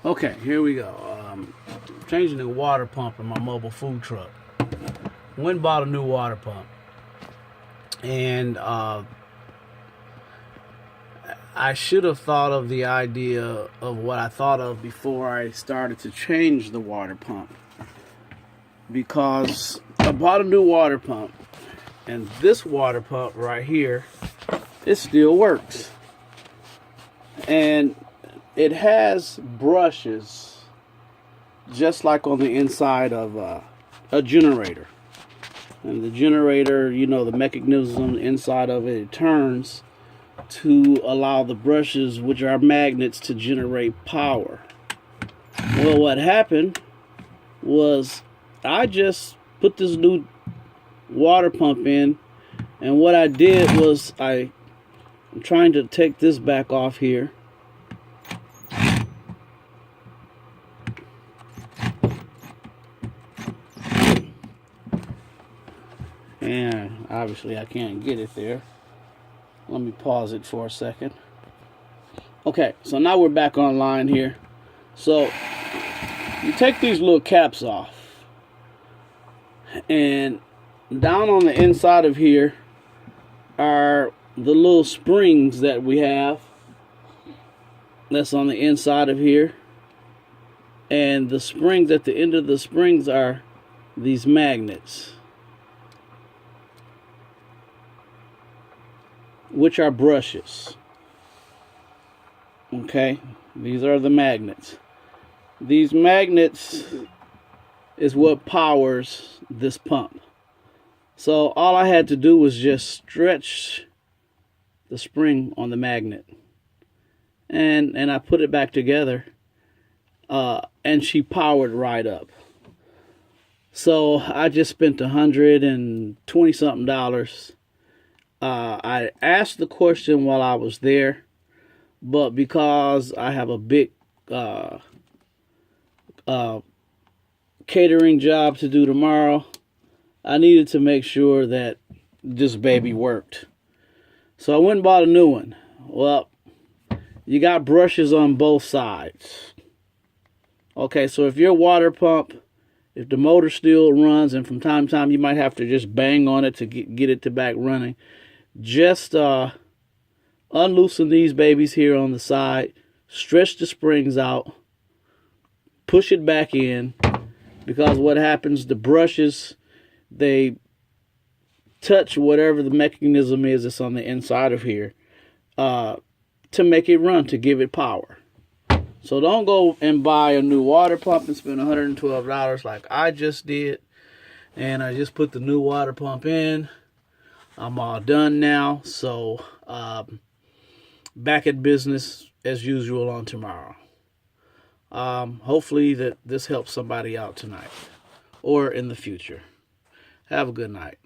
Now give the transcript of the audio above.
Okay, here we go. Changing the water pump in my mobile food truck. Went and bought a new water pump, and I should have thought of the idea of what I thought of before I started to change the water pump, because I bought a new water pump, and this water pump right here, it still works, and it has brushes just like on the inside of a generator. And the generator, you know, the mechanism inside of it, it turns to allow the brushes, which are magnets, to generate power. Well, what happened was I just put this new water pump in, and what I did was I'm trying to take this back off here. And obviously I can't get it there. Let me pause it for a second. Okay, so now we're back online here. So you take these little caps off, and down on the inside of here are the little springs that we have. That's on the inside of here. And the springs, at the end of the springs, are these magnets, which are brushes. Okay, these are the magnets. These magnets is what powers this pump. So all I had to do was just stretch the spring on the magnet, and I put it back together, and she powered right up. So I just spent $120 something. I asked the question while I was there, but because I have a big catering job to do tomorrow, I needed to make sure that this baby worked. So I went and bought a new one. Well, you got brushes on both sides. Okay, so if your water pump, if the motor still runs, and from time to time you might have to just bang on it to get it to back running, just unloosen these babies here on the side, stretch the springs out, push it back in, because what happens, the brushes, they touch whatever the mechanism is that's on the inside of here, to make it run, to give it power. So don't go and buy a new water pump and spend $112 like I just did. And I just put the new water pump in. I'm all done now. So back at business as usual on tomorrow. Hopefully that this helps somebody out tonight or in the future. Have a good night.